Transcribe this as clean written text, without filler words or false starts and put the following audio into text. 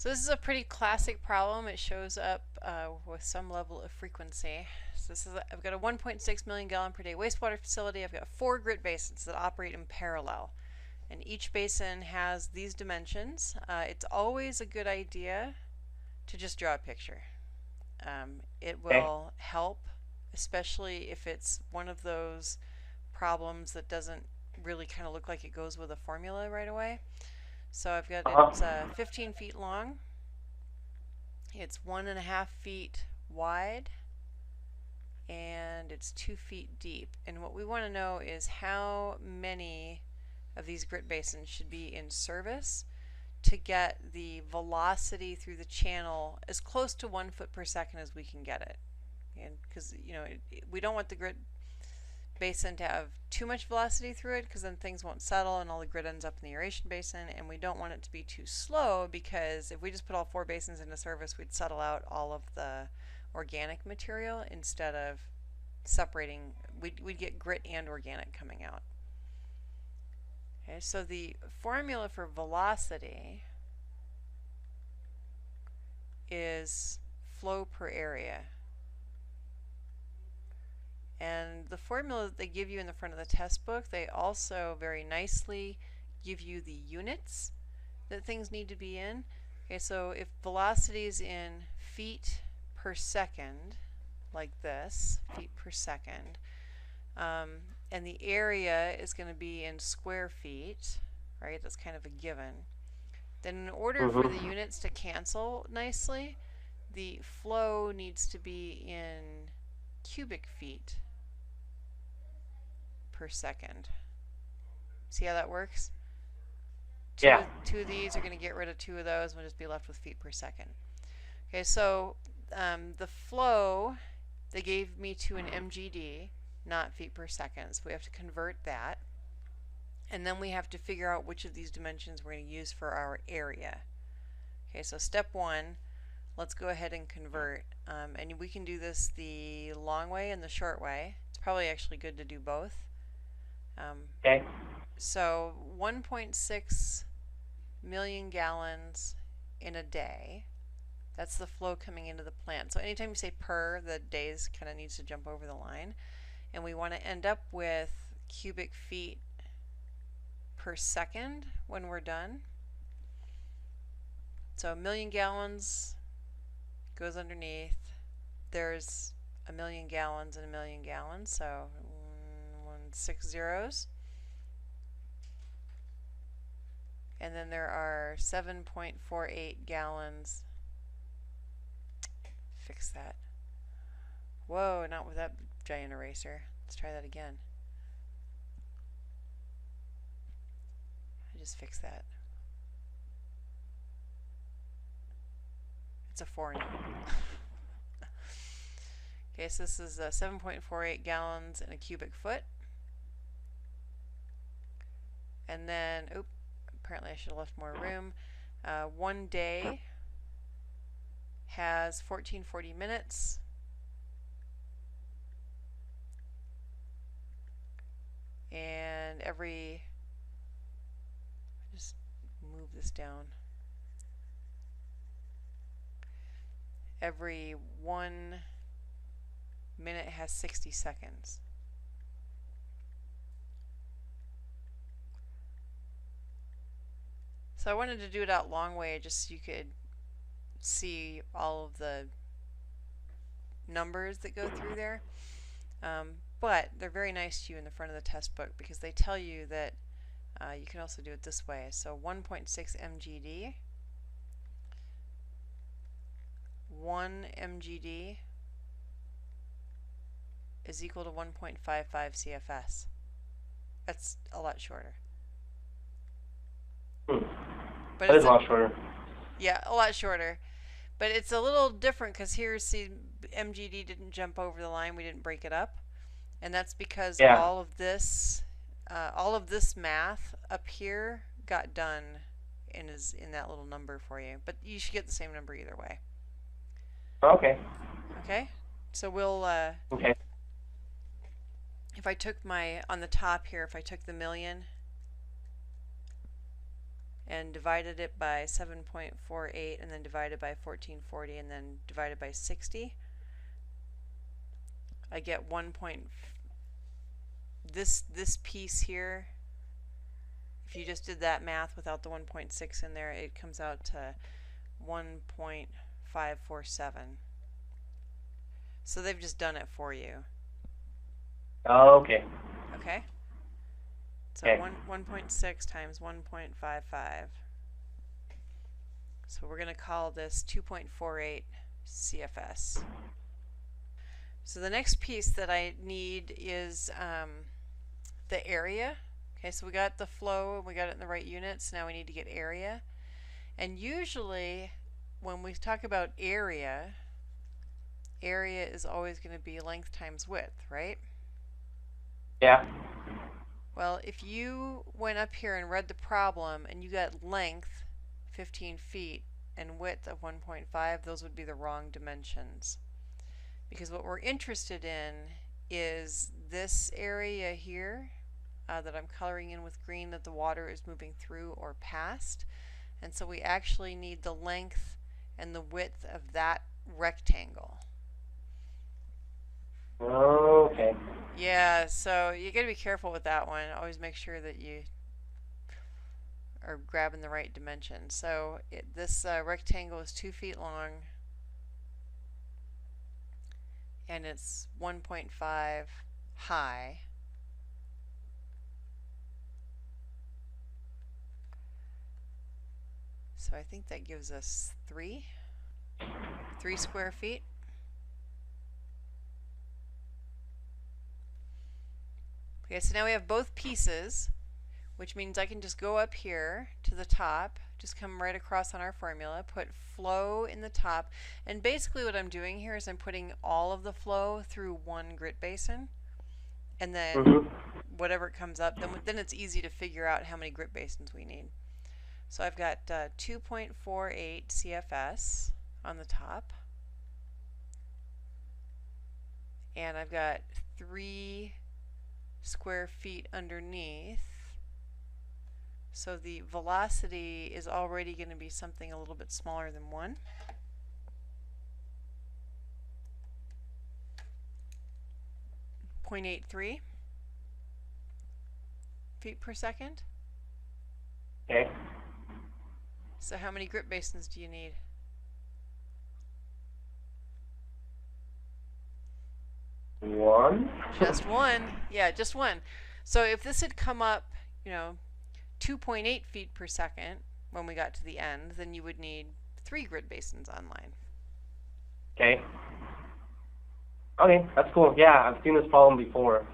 So this is a pretty classic problem. It shows up with some level of frequency. So this is I've got a 1.6 million gallon per day wastewater facility. I've got 4 grit basins that operate in parallel. And each basin has these dimensions. It's always a good idea to just draw a picture. It Okay. will help, especially if it's one of those problems that doesn't really kind of look like it goes with a formula right away. So I've got Uh-huh. it 15 feet long. It's 1.5 feet wide and it's 2 feet deep. And what we want to know is how many of these grit basins should be in service to get the velocity through the channel as close to 1 foot per second as we can get it. And because we don't want the grit basin to have too much velocity through it, because then things won't settle and all the grit ends up in the aeration basin, and we don't want it to be too slow, because if we just put all 4 basins into service, we'd settle out all of the organic material instead of separating. We'd get grit and organic coming out. Okay, so the formula for velocity is flow per area. And the formula that they give you in the front of the test book, they also very nicely give you the units that things need to be in. Okay, so if velocity is in feet per second, like this, feet per second, and the area is going to be in square feet, right? That's kind of a given. Then in order for the Mm-hmm. units to cancel nicely, the flow needs to be in cubic feet per second. See how that works? Two, Yeah. of- two of these are going to get rid of 2 of those and we'll just be left with feet per second. Okay, so the flow, they gave me to an MGD, not feet per second, so we have to convert that. And then we have to figure out which of these dimensions we're going to use for our area. Okay, so step 1, let's go ahead and convert. And we can do this the long way and the short way. It's probably actually good to do both. Um, Okay. so 1.6 million gallons in a day. That's the flow coming into the plant. So anytime you say per, the days kind of needs to jump over the line. And we want to end up with cubic feet per second when we're done. So a million gallons goes underneath. There's a million gallons and a million gallons, so 6 zeros. And then there are 7.48 gallons. Fix that. Whoa, not with that giant eraser. Let's try that again. I just fixed that. It's a 4 now. Okay, so this is 7.48 gallons in a cubic foot. And then, apparently I should have left more room. 1 day has 1440 minutes. And just move this down. Every 1 minute has 60 seconds. So I wanted to do it out long way just so you could see all of the numbers that go through there. But they're very nice to you in the front of the test book because they tell you that you can also do it this way. So 1.6 mgd, 1 mgd is equal to 1.55 CFS. That's a lot shorter. Hmm. But That is it's a lot shorter. yeah, a lot shorter. But it's a little different because here, see, MGD didn't jump over the line. We didn't break it up. And that's because Yeah. all of this math up here got done and is in that little number for you. But you should get the same number either way. Okay. Okay? So we'll, Okay. if I took on the top here, if I took the million and divided it by 7.48 and then divided by 1440 and then divided by 60, I get this piece here. If you just did that math without the 1.6 in there, it comes out to 1.547. So they've just done it for you. Oh, okay. Okay? So Okay. 1.6 times 1.55. So we're going to call this 2.48 CFS. So the next piece that I need is the area. Okay, so we got the flow and we got it in the right units. Now we need to get area. And usually when we talk about area is always going to be length times width, right? Yeah. Well, if you went up here and read the problem and you got length 15 feet and width of 1.5, those would be the wrong dimensions. Because what we're interested in is this area here that I'm coloring in with green that the water is moving through or past. And so we actually need the length and the width of that rectangle. Okay. Yeah, so you got to be careful with that one. Always make sure that you are grabbing the right dimension. So this rectangle is 2 feet long and it's 1.5 high. So I think that gives us 3 square feet. Okay, so now we have both pieces, which means I can just go up here to the top, just come right across on our formula, put flow in the top, and basically what I'm doing here is I'm putting all of the flow through one grit basin, and then whatever it comes up, then it's easy to figure out how many grit basins we need. So I've got 2.48 CFS on the top, and I've got 3 square feet underneath. So the velocity is already going to be something a little bit smaller than 1. .83 feet per second. Okay. So how many grit basins do you need? One. Just one. Yeah, just one. So if this had come up, 2.8 feet per second when we got to the end, then you would need 3 grit basins on line. Okay. Okay, that's cool. Yeah, I've seen this problem before.